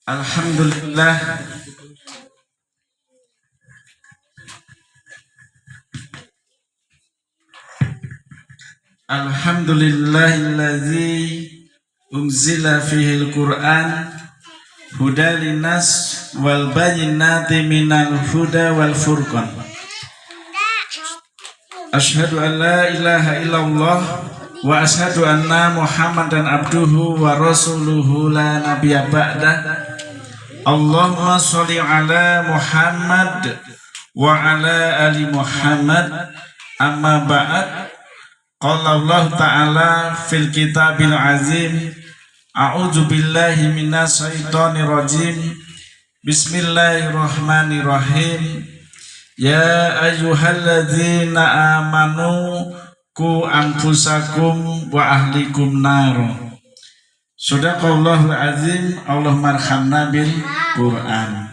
Alhamdulillah. Alhamdulillahillazi unzila fihil Qur'an huda linnas wal bayyinati minal huda wal furqan. Asyhadu an la ilaha illallah wa asyhadu anna Muhammadan abduhu wa rasuluhu la nabiyya ba'dah. Allahumma sholli ala Muhammad wa ala ali Muhammad. Amma ba'd. Qala Allah ta'ala fil kitabil azim. A'udzu billahi minas syaitonir rajim. Bismillahirrahmanirrahim. Ya ayyuhalladzina amanu qu anfusakum wa ahlikum nar. Shadaqallahul azim. Allahumma arhamna bil Qur'an.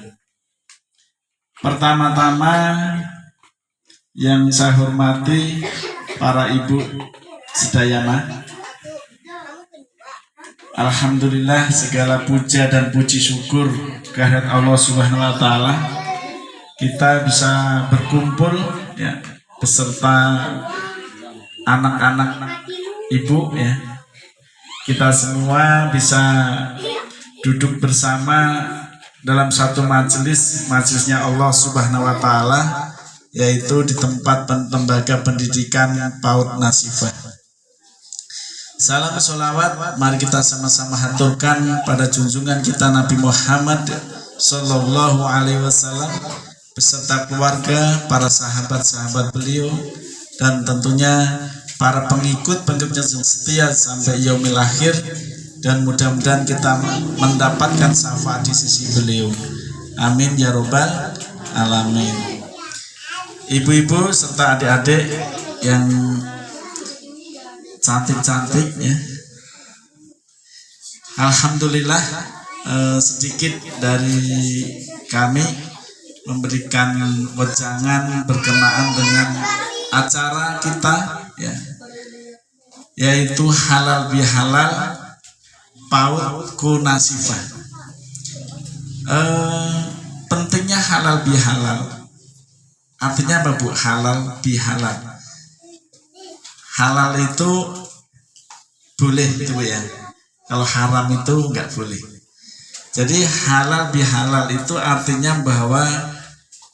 Pertama-tama yang saya hormati para ibu sedayana, alhamdulillah segala puja dan puji syukur kehadirat Allah Subhanahu wa taala, kita bisa berkumpul ya beserta anak-anak ibu ya. Kita semua bisa duduk bersama dalam satu majelisnya Allah Subhanahu wa taala, yaitu di tempat lembaga pendidikan PAUD Nasifah. Salam sholawat mari kita sama-sama haturkan pada junjungan kita Nabi Muhammad Sallallahu Alaihi Wasallam beserta keluarga, para sahabat-sahabat beliau, dan tentunya para pengikut-pengikutnya yang setia sampai yaumil akhir, dan mudah-mudahan kita mendapatkan syafaat di sisi beliau. Amin ya robbal alamin. Ibu-ibu serta adik-adik yang cantik-cantik ya. Alhamdulillah sedikit dari kami memberikan wejangan berkenaan dengan acara kita ya, yaitu halal bihalal PAUD Nasifah. Pentingnya halal bihalal. Artinya apa Bu? Halal bihalal. Halal itu boleh itu ya. Kalau haram itu enggak boleh. Jadi halal bihalal itu artinya bahwa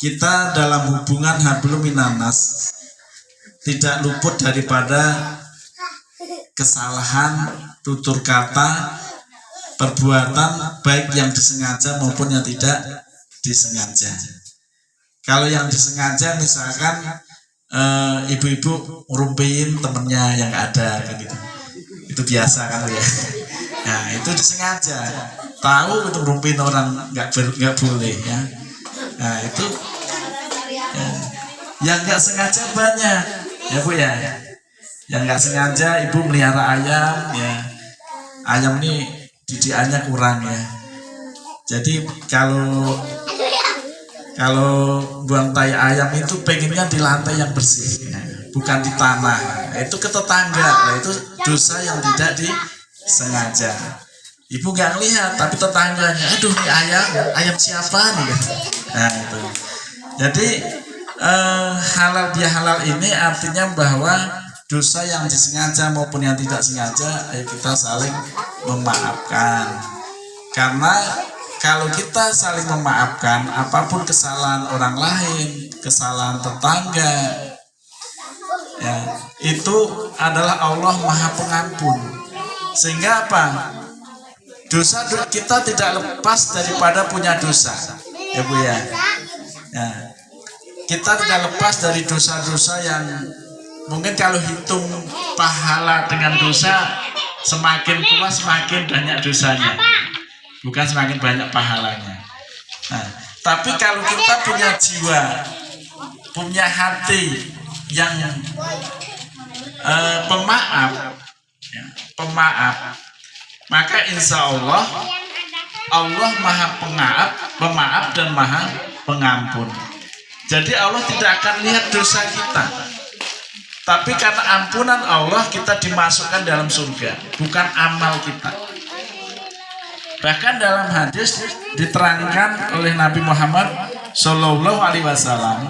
kita dalam hubungan hablum minanas tidak luput daripada kesalahan tutur kata, perbuatan baik yang disengaja maupun yang tidak disengaja. Kalau yang disengaja misalkan ibu-ibu ngerumpiin temennya yang ada kan gitu, itu biasa kan ya. Nah itu disengaja, tahu itu ngerumpiin orang nggak boleh ya. Nah itu ya. Yang nggak sengaja banyak ya Bu ya. Yang nggak sengaja ibu melihara ayam ya, ayam ini didikannya kurang ya. Jadi kalau buang tai ayam itu pengennya di lantai yang bersih ya, bukan di tanah. Nah, itu ke tetangga. Nah, itu dosa yang tidak disengaja. Ibu nggak lihat tapi tetangganya, aduh ini ayam siapa nih kan? Nah itu. Jadi halal bihalal ini artinya bahwa dosa yang disengaja maupun yang tidak sengaja, ayo kita saling memaafkan. Karena kalau kita saling memaafkan, apapun kesalahan orang lain, kesalahan tetangga, ya, itu adalah Allah Maha Pengampun. Sehingga apa? Dosa kita tidak lepas daripada punya dosa, ya Bu ya. Ya. Kita tidak lepas dari dosa-dosa yang mungkin kalau hitung pahala dengan dosa, semakin tua semakin banyak dosanya. Bukan semakin banyak pahalanya. Nah, tapi kalau kita punya jiwa, punya hati yang pemaaf, ya, maka insya Allah Maha pemaaf dan Maha Pengampun. Jadi Allah tidak akan lihat dosa kita, tapi karena ampunan Allah kita dimasukkan dalam surga, bukan amal kita. Bahkan dalam hadis diterangkan oleh Nabi Muhammad Shallallahu Alaihi Wasallam,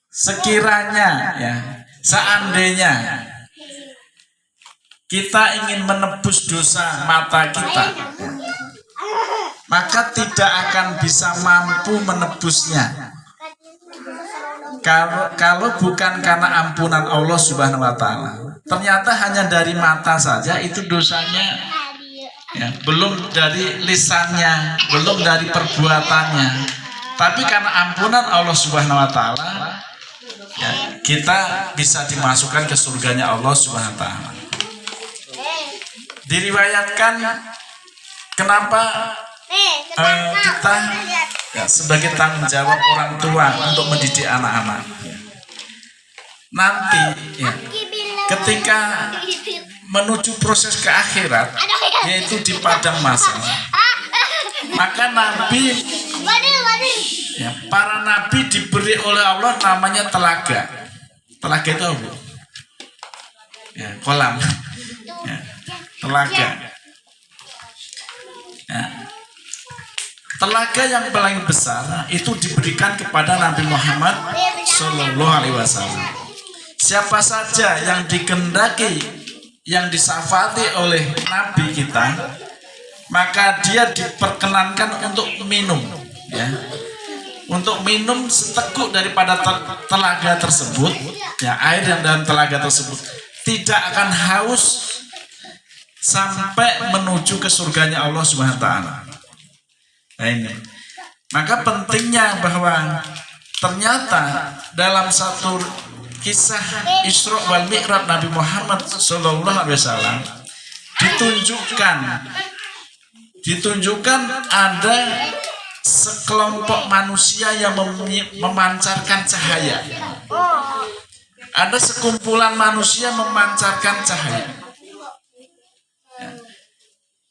sekiranya ya, seandainya kita ingin menebus dosa mata kita, maka tidak akan bisa mampu menebusnya kalau bukan karena ampunan Allah Subhanahu wa Ta'ala. Ternyata hanya dari mata saja itu dosanya, ya, belum dari lisannya, belum dari perbuatannya, tapi karena ampunan Allah Subhanahu wa Ta'ala, ya, kita bisa dimasukkan ke surganya Allah Subhanahu wa Ta'ala. Diriwayatkan kenapa kita ya, sebagai tanggung jawab orang tua untuk mendidik anak-anak. Nanti ya, ketika menuju proses ke akhirat, yaitu di padang mahsyar, maka Nabi ya, para Nabi diberi oleh Allah namanya telaga. Telaga itu apa? Ya, kolam. Ya, telaga. Ya. Telaga yang paling besar itu diberikan kepada Nabi Muhammad Shallallahu Alaihi Wasallam. Siapa saja yang dikehendaki, yang disafati oleh Nabi kita, maka dia diperkenankan untuk minum, ya, untuk minum seteguk daripada telaga tersebut, ya, air yang dalam telaga tersebut tidak akan haus sampai menuju ke surganya Allah Subhanahu wa Ta'ala. Nah ini, maka pentingnya bahwa ternyata dalam satu kisah Isra wal Mi'raj Nabi Muhammad Sallallahu Alaihi Wasallam ditunjukkan ada sekelompok manusia yang memancarkan cahaya. Ada sekumpulan manusia memancarkan cahaya.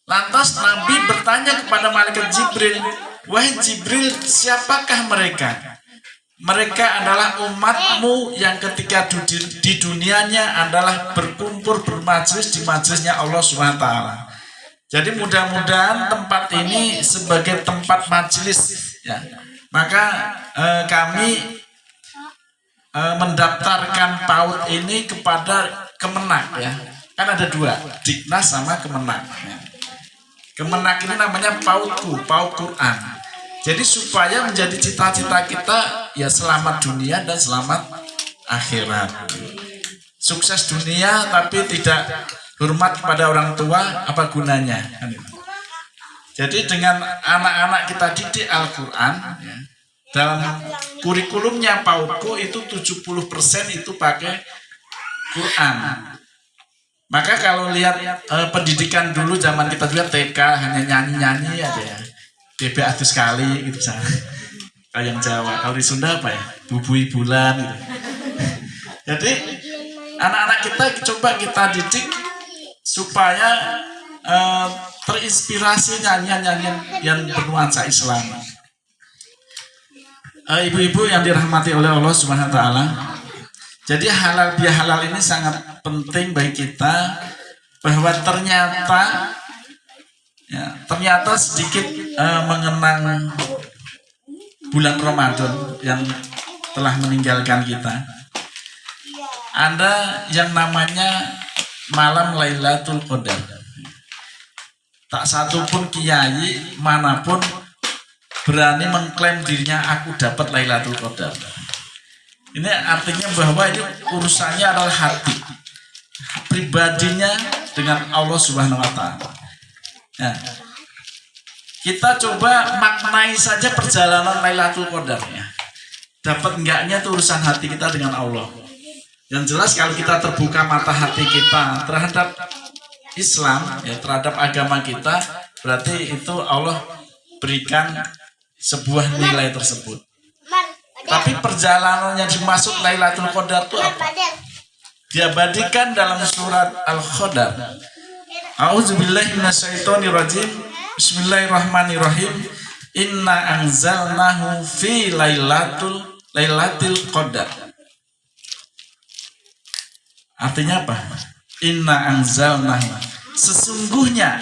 Lantas Nabi bertanya kepada malaikat Jibril, "Wahai Jibril, siapakah mereka?" "Mereka adalah umatmu yang ketika di dunianya adalah berkumpul bermajlis di majlisnya Allah Subhanahu wa Ta'ala." Jadi mudah-mudahan tempat ini sebagai tempat majlis, ya. Maka kami mendaftarkan PAUD ini kepada Kemenak, ya. Kan ada dua, Diknas sama Kemenak, ya. Kemenak ini namanya PAUDku, PAUD Quran. Jadi supaya menjadi cita-cita kita, ya, selamat dunia dan selamat akhirat. Sukses dunia tapi tidak hormat kepada orang tua, apa gunanya? Jadi dengan anak-anak kita didik Al-Quran, ya, dalam kurikulumnya PAUDku itu 70% itu pakai Quran. Maka kalau lihat pendidikan dulu zaman kita juga TK hanya nyanyi-nyanyi aja, ya. DB atus sekali gitu misalnya. Kalau yang Jawa, kalau di Sunda apa ya? Bubui bulan gitu. Jadi anak-anak kita coba kita didik supaya terinspirasi nyanyian-nyanyian yang bernuansa Islam. Ibu-ibu yang dirahmati oleh Allah Subhanahu wa Ta'ala. Jadi halal bihalal ini sangat penting bagi kita, bahwa ternyata sedikit mengenang bulan Ramadan yang telah meninggalkan kita. Ada yang namanya malam Lailatul Qadar. Tak satu pun kiai manapun berani mengklaim dirinya aku dapat Lailatul Qadar. Ini artinya bahwa ini urusannya adalah hati pribadinya dengan Allah Subhanahu wa Ta'ala. Ya. Kita coba maknai saja perjalanan Lailatul Qadar, ya. Dapat enggaknya itu urusan hati kita dengan Allah. Yang jelas kalau kita terbuka mata hati kita terhadap Islam, ya, terhadap agama kita, berarti itu Allah berikan sebuah nilai tersebut. Tapi perjalanan yang dimaksud Lailatul Qadar itu apa? Diabadikan dalam surat Al-Qadar. A'udzubillahi minasyaitonirrajim. Bismillahirrahmanirrahim. Inna anzalnahu fi lailatul qadar. Artinya apa? Inna anzalnahu. sesungguhnya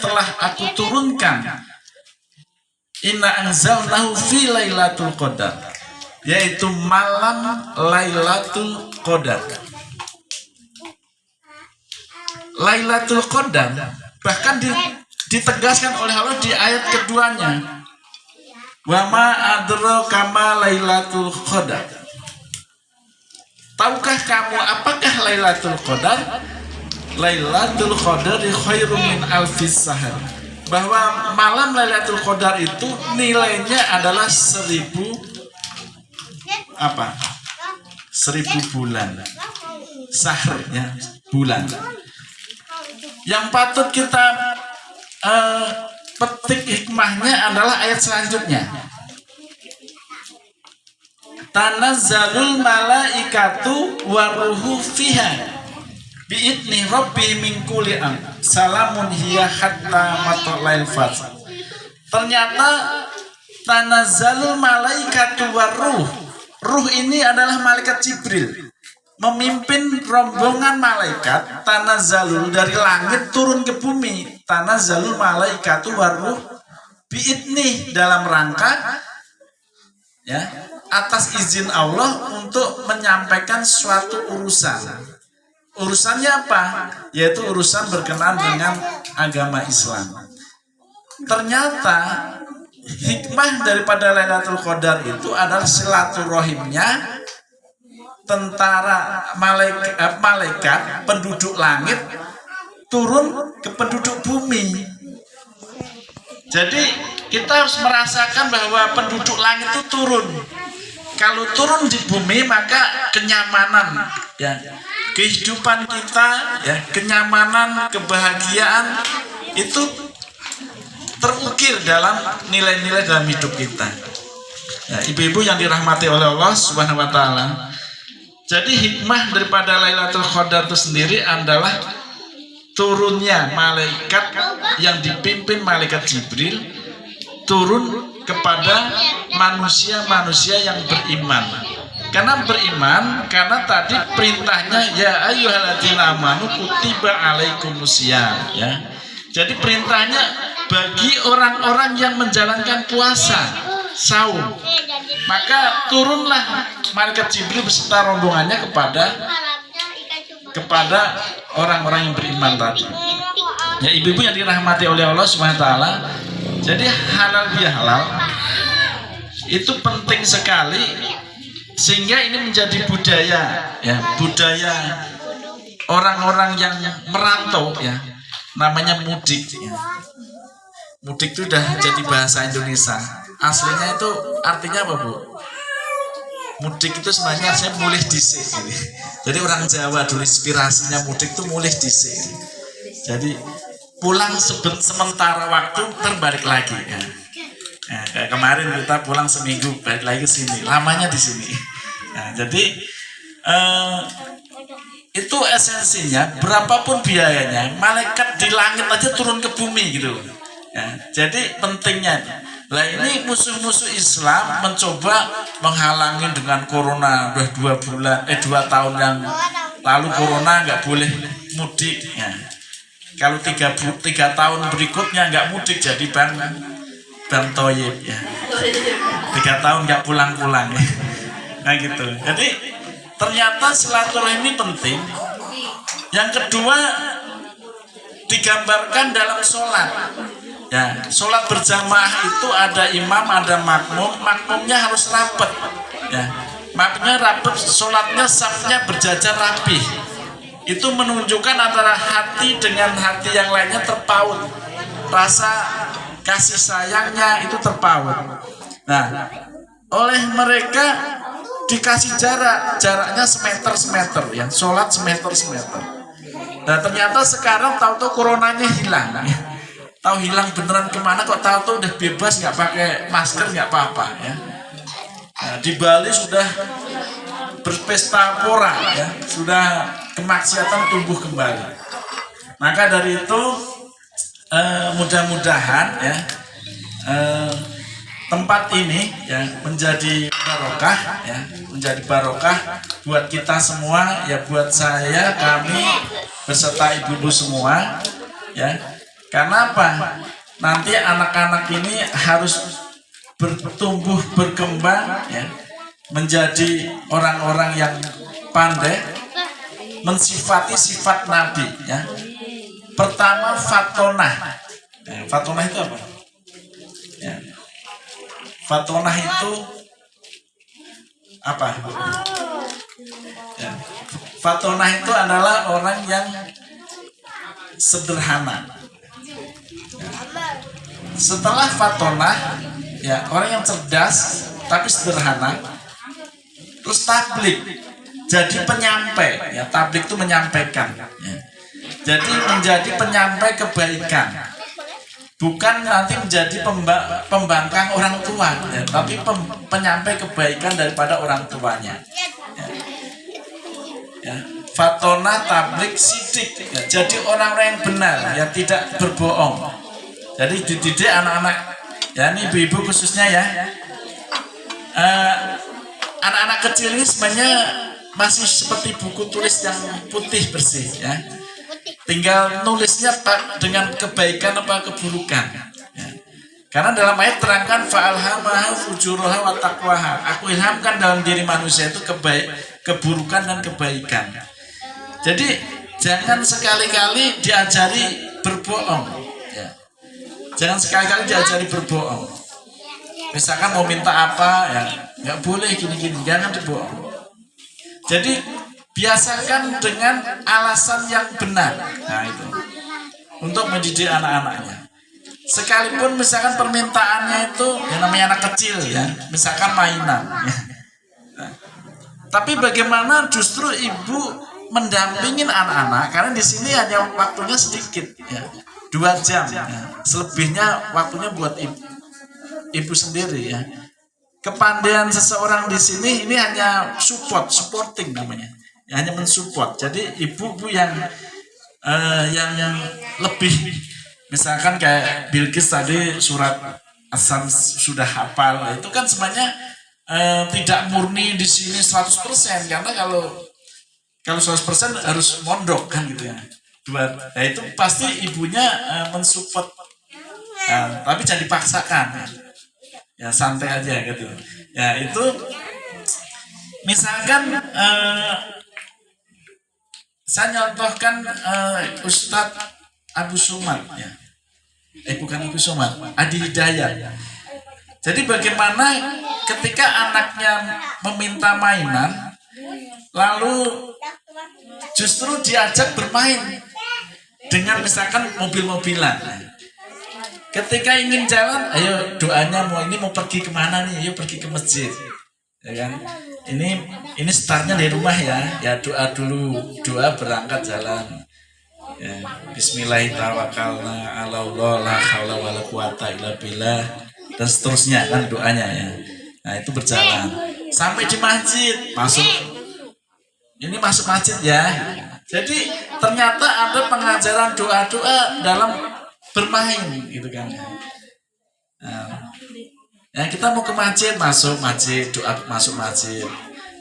telah aku turunkan, inna anzalnahu fi lailatul qadar, yaitu malam Lailatul Qadar. Lailatul Qadar bahkan ditegaskan oleh Allah di ayat keduanya, wa ma adraka ma Lailatul Qadar. Tahukah kamu apakah Lailatul Qadar? Lailatul Qadar khairun min alfis sahr. Bahwa malam Lailatul Qadar itu nilainya adalah 1000 bulan. Sahr ya, bulan. Yang patut kita petik hikmahnya adalah ayat selanjutnya. Tanazzalul malaikatu waruhu fiha bi'idni rabbi min kulli salamun hiya hatta matla'il fajr. Ternyata tanazzalul malaikatu waruh. Ruh ini adalah malaikat Jibril, memimpin rombongan malaikat. Tanazzalul dari langit turun ke bumi. Tanazzalul malaikatu waruh bi'idni dalam rangka ya, atas izin Allah untuk menyampaikan suatu urusan. Urusannya apa? Yaitu urusan berkenaan dengan agama Islam. Ternyata hikmah daripada Lailatul Qadar itu adalah silaturahimnya tentara malaikat penduduk langit turun ke penduduk bumi. Jadi kita harus merasakan bahwa penduduk langit itu turun. Kalau turun di bumi maka kenyamanan ya, kehidupan kita ya, kenyamanan, kebahagiaan itu terukir dalam nilai-nilai dalam hidup kita. Ya, ibu-ibu yang dirahmati oleh Allah Subhanahu wa taala. Jadi hikmah daripada Lailatul Qadar itu sendiri adalah turunnya malaikat yang dipimpin malaikat Jibril turun kepada manusia-manusia yang beriman. Karena beriman, karena tadi perintahnya ya ayyuhalladzina amanu kutiba alaikumusiyam ya. Jadi perintahnya bagi orang-orang yang menjalankan puasa, saum. Maka turunlah malaikat Jibril beserta rombongannya kepada orang-orang yang beriman tadi. Ya ibu-ibu yang dirahmati oleh Allah Subhanahu wa taala. Jadi halal bihalal itu penting sekali, sehingga ini menjadi budaya ya, budaya orang-orang yang merantau ya, namanya mudik ya. Mudik itu udah jadi bahasa Indonesia. Aslinya itu artinya apa, Bu? Mudik itu sebenarnya saya mulih dhisik gitu. Jadi orang Jawa dulu inspirasinya mudik itu mulih dhisik. Jadi pulang sementara waktu terbalik lagi ya. Nah, kayak kemarin kita pulang seminggu balik lagi ke sini, lamanya di sini. Nah, jadi itu esensinya, berapapun biayanya, malaikat di langit aja turun ke bumi gitu. Ya, jadi pentingnya. Lah ini musuh-musuh Islam mencoba menghalangi dengan corona. Udah 2 tahun yang lalu corona nggak boleh mudik. Ya. Kalau 3 tahun berikutnya nggak mudik jadi bang toyib ya. 3 tahun nggak pulang-pulang ya. Nah gitu. Jadi ternyata silaturahmi penting. Yang kedua digambarkan dalam sholat. Ya, sholat berjamaah itu ada imam, ada makmum. Makmumnya harus rapat. Ya, makmumnya rapat, sholatnya safnya berjajar rapih. Itu menunjukkan antara hati dengan hati yang lainnya terpaut. Rasa kasih sayangnya itu terpaut. Nah, oleh mereka dikasih jaraknya semeter ya, sholat semeter. Nah ternyata sekarang tahu-tahu coronanya hilang. Tahu hilang beneran kemana kok, tahu-tahu udah bebas, nggak pakai masker nggak apa-apa ya. Nah, di Bali sudah berpesta pora ya, sudah kemaksiatan tumbuh kembali. Maka dari itu mudah-mudahan ya tempat ini ya menjadi barokah ya, menjadi barokah buat kita semua ya, buat saya, kami beserta ibu-ibu semua ya. Karena apa? Nanti anak-anak ini harus bertumbuh berkembang ya, menjadi orang-orang yang pandai mensifati sifat Nabi ya. Pertama fatonah. Ya, fatonah itu apa? Ya. Fatonah itu apa? Ya. Fatonah itu adalah orang yang sederhana. Ya. Setelah fatonah, ya orang yang cerdas tapi sederhana. Terus tablik, jadi penyampai. Ya, tablik itu menyampaikan. Ya. Jadi menjadi penyampai kebaikan. Bukan nanti menjadi pembangkang orang tua, ya, tapi penyampai kebaikan daripada orang tuanya. Ya. Ya. Fatona tablik sidik, ya. Jadi orang-orang yang benar, yang tidak berbohong. Jadi dididik anak-anak, ya ini ibu-ibu khususnya ya. Anak-anak kecil ini sebenarnya masih seperti buku tulis yang putih bersih, ya. Tinggal nulisnya dengan kebaikan apa keburukan. Ya. Karena dalam ayat terangkan fa'alhamaha fujuraha wa taqwaha. Aku ilhamkan dalam diri manusia itu keburukan dan kebaikan. Jadi jangan sekali-kali diajari berbohong. Ya. Jangan sekali-kali diajari berbohong. Misalkan mau minta apa, ya nggak boleh gini-gini, jangan dibohong. Jadi biasakan dengan alasan yang benar. Nah itu untuk mendidik anak-anaknya. Sekalipun misalkan permintaannya itu yang namanya anak kecil ya, misalkan mainan. Ya. Nah, tapi bagaimana justru ibu mendampingin anak-anak, karena di sini hanya waktunya sedikit ya, 2 jam. Ya. Selebihnya waktunya buat ibu sendiri ya. Kepandaian seseorang di sini ini hanya supporting namanya. Hanya mensupport. Jadi ibu-ibu yang lebih, misalkan kayak Bilqis tadi surat Asam sudah hafal, itu kan sebenarnya tidak murni di sini 100%, karena kalau 100% harus mondok kan gitu ya. Nah itu pasti ibunya mensupport, tapi jangan dipaksakan ya, santai aja gitu ya. Itu misalkan saya nyontohkan Ustadz Abu Sumat ya. Bukan Abu Sumat, Adi Hidayat. Jadi bagaimana ketika anaknya meminta mainan, lalu justru diajak bermain dengan misalkan mobil-mobilan. Ketika ingin jalan, ayo doanya mau pergi kemana nih? Ayo pergi ke masjid, ya kan? Ini startnya dari rumah ya. Ya doa dulu, doa berangkat jalan. Ya, Bismillahirrahmanirrahim. La haula wala quwata illa billah, dan seterusnya kan doanya ya. Nah itu berjalan sampai di masjid, masuk masjid ya. Jadi ternyata ada pengajaran doa-doa dalam bermain gitu kan. Nah, ya kita mau ke masjid, masuk masjid, doa masuk masjid.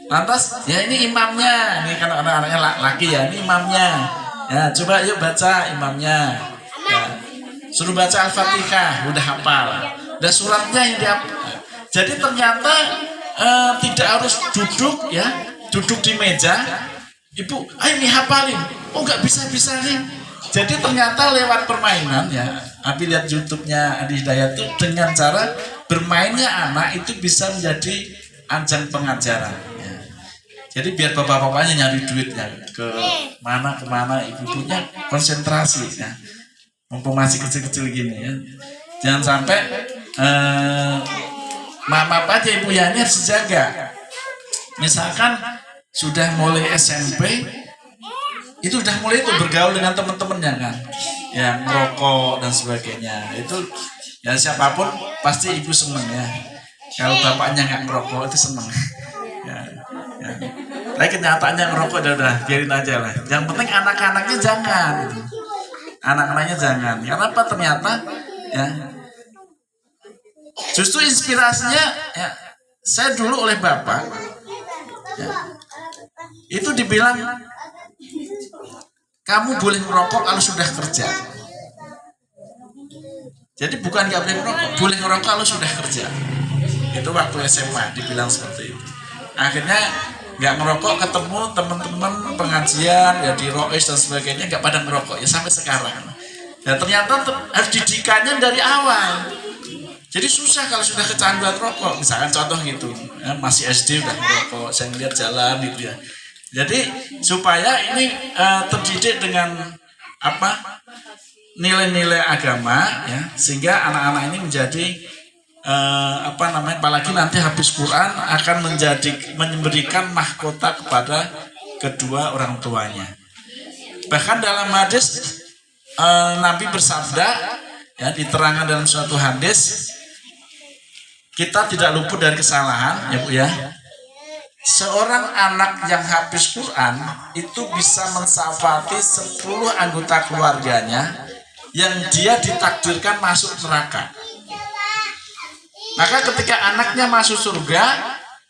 Lantas ya ini imamnya, ini kan anak-anaknya laki ya, ini imamnya. Ya coba yuk baca imamnya. Ya, suruh baca Al-Fatihah, udah hafal. Dan suratnya yang dihafal. Jadi ternyata tidak harus duduk ya, duduk di meja. Ibu, ayo nih hafalin. Oh nggak bisa nih. Jadi ternyata lewat permainan ya, Abi lihat YouTube-nya Adi Hidayat itu, dengan cara bermainnya anak itu bisa menjadi ajang pengajaran. Ya. Jadi biar bapak-bapaknya nyari duitnya kemana, ibu-ibunya konsentrasi ya. Mumpung masih kecil-kecil gini ya. Jangan sampai mama aja ibu ya ini harus dijaga. Misalkan sudah mulai SMP, itu udah mulai tuh bergaul dengan teman-temannya kan, yang merokok dan sebagainya. Itu ya siapapun pasti ibu seneng ya. Kalau bapaknya nggak merokok itu seneng. Ya. Tapi kenyataannya ngerokok udah biarin aja lah. Yang penting anak-anaknya jangan. Anak-anaknya jangan. Karena apa? Ternyata ya Justru inspirasinya ya, saya dulu oleh bapak ya, itu dibilang kamu boleh merokok kalau sudah kerja. Jadi bukan nggak boleh merokok, boleh merokok kalau sudah kerja. Itu waktu SMA dibilang seperti itu. Akhirnya nggak merokok, ketemu teman-teman pengajian ya di Rois dan sebagainya nggak pada merokok ya sampai sekarang. Ya ternyata harus didikannya dari awal. Jadi susah kalau sudah kecanduan rokok. Misalkan contoh gitu, ya, masih SD udah merokok, saya ngeliat jalan gitu ya. Jadi supaya ini terdidik dengan apa? Nilai-nilai agama ya, sehingga anak-anak ini menjadi apalagi nanti habis Quran akan memberikan mahkota kepada kedua orang tuanya. Bahkan dalam hadis Nabi bersabda ya, diterangkan dalam suatu hadis, kita tidak luput dari kesalahan ya Bu ya. Seorang anak yang habis Quran itu bisa mensafati 10 anggota keluarganya yang dia ditakdirkan masuk neraka. Maka ketika anaknya masuk surga,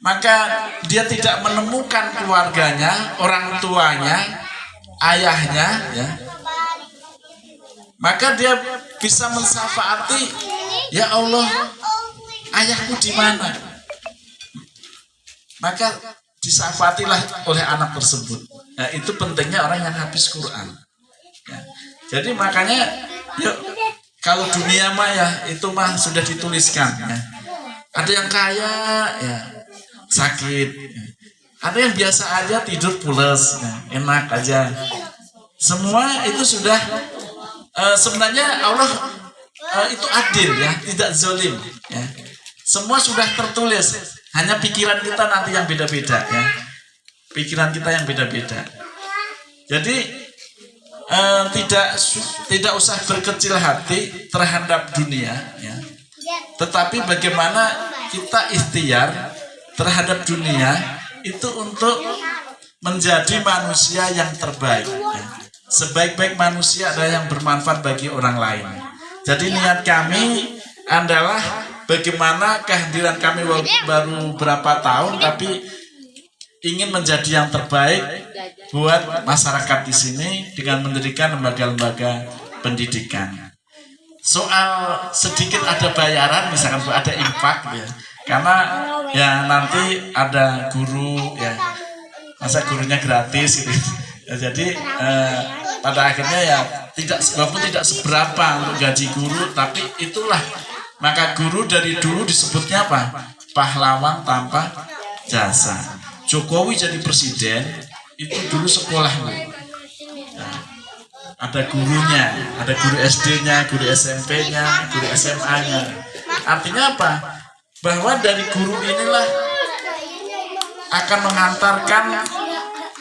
maka dia tidak menemukan keluarganya, orang tuanya, ayahnya, ya. Maka dia bisa mensafaati, ya Allah, ayahku di mana? Maka disafatilah oleh anak tersebut. Nah, itu pentingnya orang yang habis Quran. Ya. Jadi makanya, yuk, kalau dunia mah ya itu mah sudah dituliskan. Ya. Ada yang kaya, ya sakit. Ya. Ada yang biasa aja tidur pules, ya, enak aja. Semua itu sudah sebenarnya Allah itu adil ya, tidak zalim. Ya. Semua sudah tertulis. Hanya pikiran kita nanti yang beda-beda ya. Pikiran kita yang beda-beda. Jadi tidak usah berkecil hati terhadap dunia ya. Tetapi bagaimana kita ikhtiar terhadap dunia itu untuk menjadi manusia yang terbaik ya. Sebaik-baik manusia adalah yang bermanfaat bagi orang lain. Jadi niat kami adalah bagaimana kehadiran kami baru berapa tahun tapi ingin menjadi yang terbaik buat masyarakat di sini dengan mendirikan lembaga-lembaga pendidikan. Soal sedikit ada bayaran, misalkan ada infak ya, karena ya nanti ada guru ya, masa gurunya gratis gitu. Ya, jadi pada akhirnya ya walaupun tidak seberapa untuk gaji guru, tapi itulah. Maka guru dari dulu disebutnya apa? Pahlawan tanpa jasa. Jokowi jadi presiden itu dulu sekolah. Nah, ada gurunya, ada guru SD-nya, guru SMP-nya, guru SMA-nya. Artinya apa? Bahwa dari guru inilah akan mengantarkan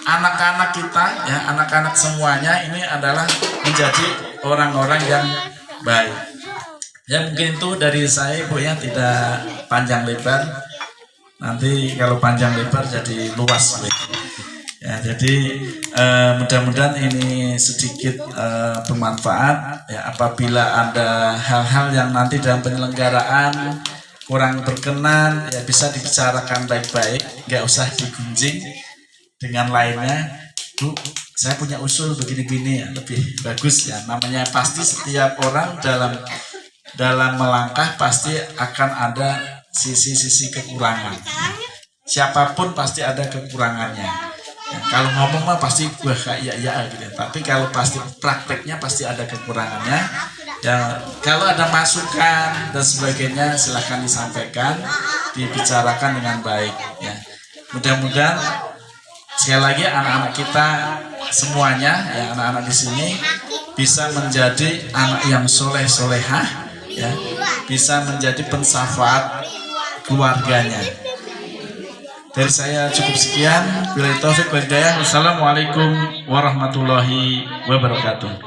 anak-anak kita, ya anak-anak semuanya ini adalah menjadi orang-orang yang baik. Ya mungkin itu dari saya Bu ya, tidak panjang lebar. Nanti kalau panjang lebar jadi luas Bu. Ya jadi mudah-mudahan ini sedikit bermanfaat ya, apabila ada hal-hal yang nanti dalam penyelenggaraan kurang berkenan ya bisa dibicarakan baik-baik, nggak usah digunjing dengan lainnya. Bu, saya punya usul begini-begini ya, lebih bagus ya. Namanya pasti setiap orang dalam melangkah pasti akan ada sisi-sisi kekurangan. Siapapun pasti ada kekurangannya. Ya, kalau ngomong mah pasti wah kayak ya gitu. Tapi kalau pasti prakteknya pasti ada kekurangannya. Ya, kalau ada masukan dan sebagainya silahkan disampaikan, dibicarakan dengan baik. Ya, mudah-mudahan sekali lagi anak-anak kita semuanya, ya anak-anak di sini bisa menjadi anak yang soleh-solehah. Ya, bisa menjadi pensafaat keluarganya. Dari saya cukup sekian. Billahi taufik wal hidayah. Wassalamualaikum warahmatullahi wabarakatuh.